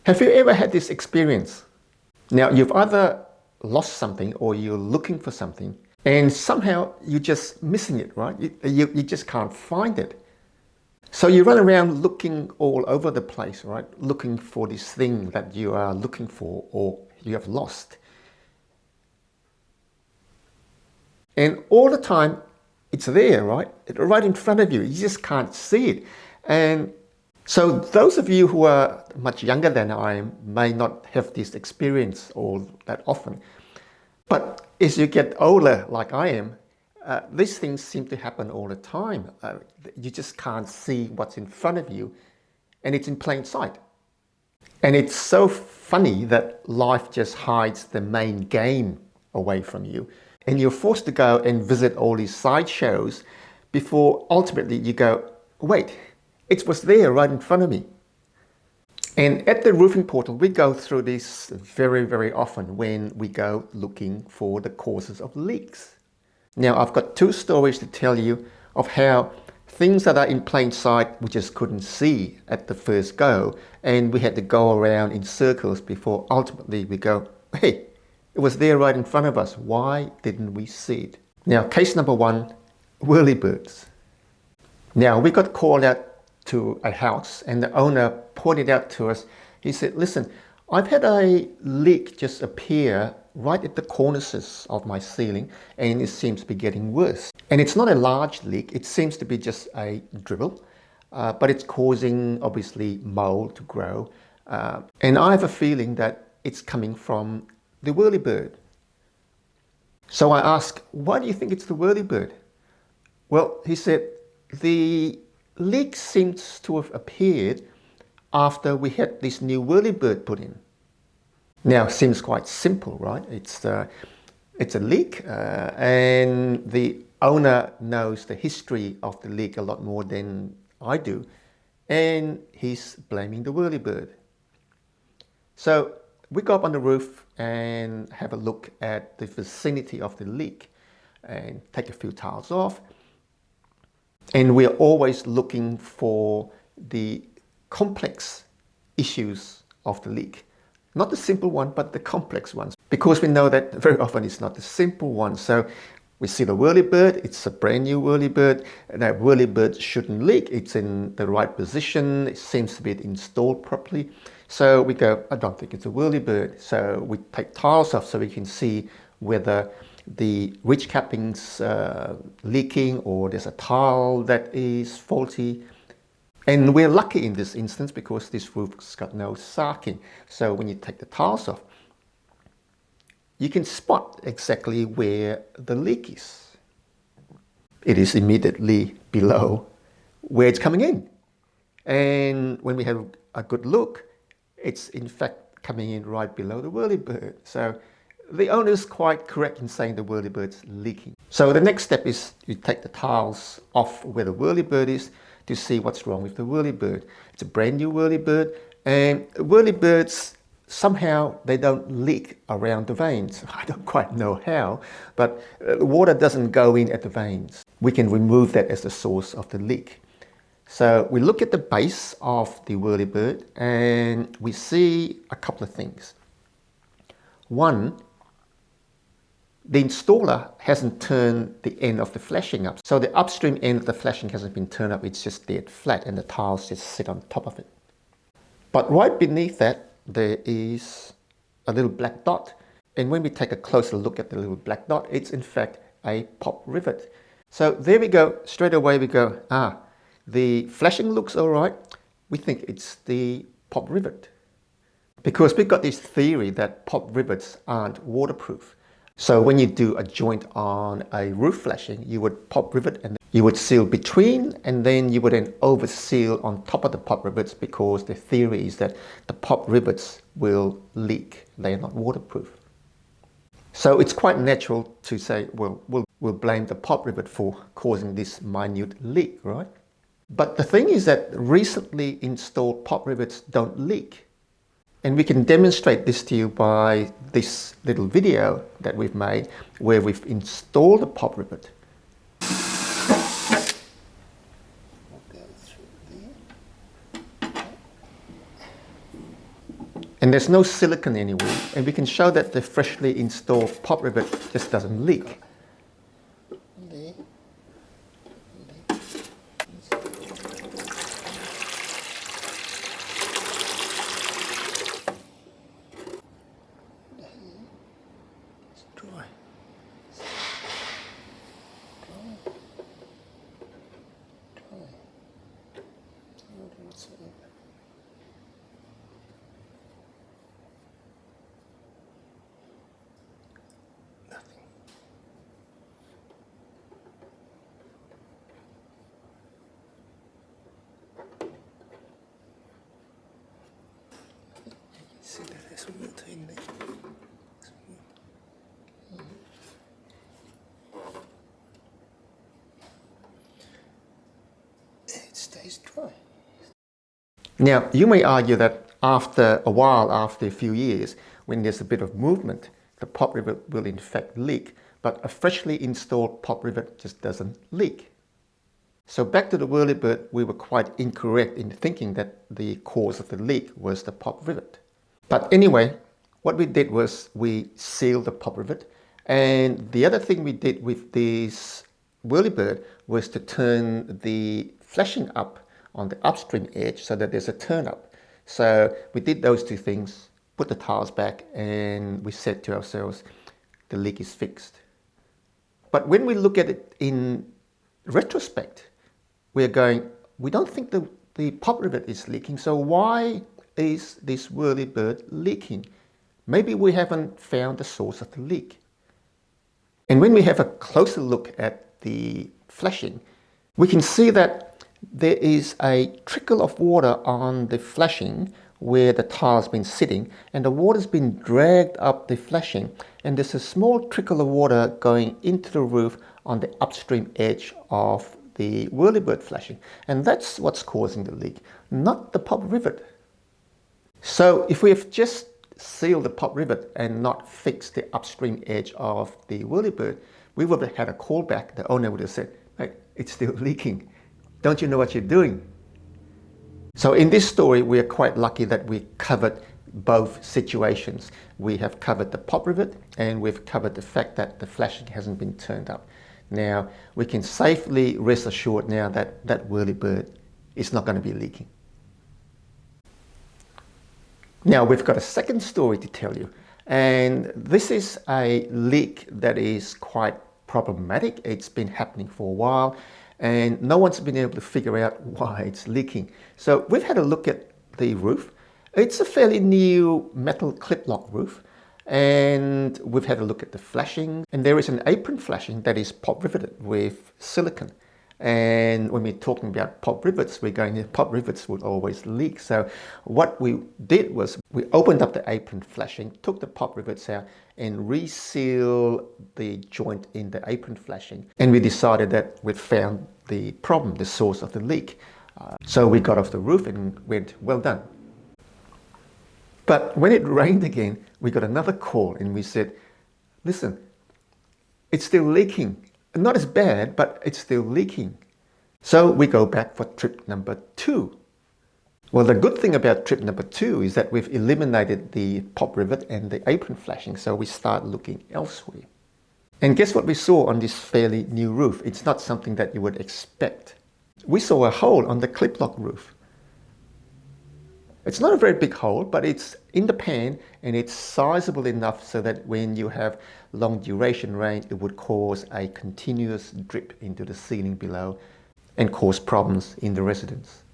Have you ever had this experience? Now, you've either lost something or you're looking for something and somehow you're just missing it, right? You just can't find it. So you run around looking all over the place, right? Looking for this thing that you are looking for or you have lost. And all the time, it's there, right? Right in front of you. You just can't see it. And so those of you who are much younger than I am may not have this experience all that often. But as you get older, like I am, these things seem to happen all the time. You just can't see what's in front of you, and it's in plain sight. And it's so funny that life just hides the main game away from you. And you're forced to go and visit all these sideshows before ultimately you go, wait, it was there right in front of me. And at the roofing portal, we go through this very, very often when we go looking for the causes of leaks. Now, I've got two stories to tell you of how things that are in plain sight we just couldn't see at the first go, and we had to go around in circles before ultimately we go, hey, it was there right in front of us. Why didn't we see it? Now, case number one, whirlybirds. Now, we got called out to a house and the owner pointed out to us, he said, listen, I've had a leak just appear right at the cornices of my ceiling and it seems to be getting worse. And it's not a large leak, it seems to be just a dribble, but it's causing obviously mold to grow. And I have a feeling that it's coming from the whirlybird. So I asked, why do you think it's the whirlybird? Well, he said, the leak seems to have appeared after we had this new whirlybird put in. Now, it seems quite simple, right? It's a leak and the owner knows the history of the leak a lot more than I do, and he's blaming the whirlybird. So we go up on the roof and have a look at the vicinity of the leak and take a few tiles off. And we're always looking for the complex issues of the leak. Not the simple one, but the complex ones. Because we know that very often it's not the simple one. So we see the whirlybird, it's a brand new whirlybird. And that whirlybird shouldn't leak. It's in the right position. It seems to be installed properly. So we go, I don't think it's a whirlybird. So we take tiles off so we can see whether the ridge capping's leaking or there's a tile that is faulty. And we're lucky in this instance because this roof's got no sarking. So when you take the tiles off, you can spot exactly where the leak is. It is immediately below where it's coming in. And when we have a good look, it's in fact coming in right below the whirlybird. So the owner's quite correct in saying the whirlybird's leaking. So the next step is you take the tiles off where the whirlybird is to see what's wrong with the whirlybird. It's a brand new whirlybird, and whirlybirds, somehow they don't leak around the vanes. I don't quite know how, but the water doesn't go in at the vanes. We can remove that as the source of the leak. So we look at the base of the whirlybird and we see a couple of things. One, the installer hasn't turned the end of the flashing up. So the upstream end of the flashing hasn't been turned up, it's just dead flat and the tiles just sit on top of it. But right beneath that, there is a little black dot. And when we take a closer look at the little black dot, it's in fact a pop rivet. So there we go, straight away we go, the flashing looks all right. We think it's the pop rivet. Because we've got this theory that pop rivets aren't waterproof. So when you do a joint on a roof flashing, you would pop rivet and you would seal between, and then you would then over seal on top of the pop rivets, because the theory is that the pop rivets will leak. They are not waterproof. So it's quite natural to say, well, we'll blame the pop rivet for causing this minute leak, right? But the thing is that recently installed pop rivets don't leak. And we can demonstrate this to you by this little video that we've made where we've installed a pop rivet. And there's no silicone anywhere, and we can show that the freshly installed pop rivet just doesn't leak. See that there's water in there. It stays dry. Now, you may argue that after a while, after a few years, when there's a bit of movement, the pop rivet will in fact leak, but a freshly installed pop rivet just doesn't leak. So back to the Whirlybird, we were quite incorrect in thinking that the cause of the leak was the pop rivet. But anyway, what we did was we sealed the pop rivet, and the other thing we did with this Whirlybird was to turn the flashing up on the upstream edge so that there's a turn up. So we did those two things, put the tiles back, and we said to ourselves, the leak is fixed. But when we look at it in retrospect, we're going, we don't think the pop rivet is leaking, so why is this Whirlybird leaking? Maybe we haven't found the source of the leak. And when we have a closer look at the flashing, we can see that there is a trickle of water on the flashing where the tile's been sitting, and the water's been dragged up the flashing, and there's a small trickle of water going into the roof on the upstream edge of the Whirlybird flashing, and that's what's causing the leak, not the pop rivet. So if we have just sealed the pop rivet and not fixed the upstream edge of the Whirlybird, we would have had a call back. The owner would have said, hey, it's still leaking. Don't you know what you're doing? So in this story, we are quite lucky that we covered both situations. We have covered the pop rivet, and we've covered the fact that the flashing hasn't been turned up. Now, we can safely rest assured now that that Whirlybird is not going to be leaking. Now, we've got a second story to tell you, and this is a leak that is quite problematic. It's been happening for a while, and no one's been able to figure out why it's leaking. So we've had a look at the roof. It's a fairly new metal Kliplok roof, and we've had a look at the flashing, and there is an apron flashing that is pop riveted with silicone. And when we're talking about pop rivets, we're going, pop rivets would always leak. So what we did was we opened up the apron flashing, took the pop rivets out, and resealed the joint in the apron flashing. And we decided that we'd found the problem, the source of the leak. So we got off the roof and went, well done. But when it rained again, we got another call, and we said, listen, it's still leaking. Not as bad, but it's still leaking. So we go back for trip number 2. Well, the good thing about trip number 2 is that we've eliminated the pop rivet and the apron flashing, so we start looking elsewhere. And guess what we saw on this fairly new roof? It's not something that you would expect. We saw a hole on the Kliplok roof. It's not a very big hole, but it's in the pan, and it's sizable enough so that when you have long duration rain, it would cause a continuous drip into the ceiling below and cause problems in the residence.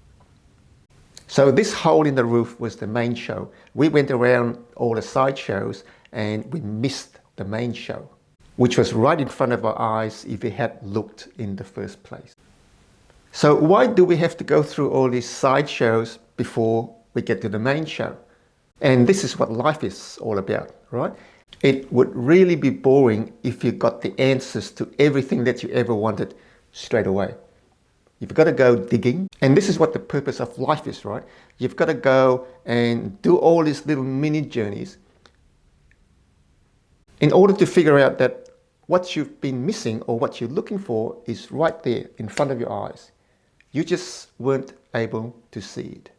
So this hole in the roof was the main show. We went around all the side shows and we missed the main show, which was right in front of our eyes if we had looked in the first place. So why do we have to go through all these side shows before we get to the main show? And this is what life is all about, right? It would really be boring if you got the answers to everything that you ever wanted straight away. You've got to go digging, and this is what the purpose of life is, right? You've got to go and do all these little mini journeys in order to figure out that what you've been missing or what you're looking for is right there in front of your eyes. You just weren't able to see it.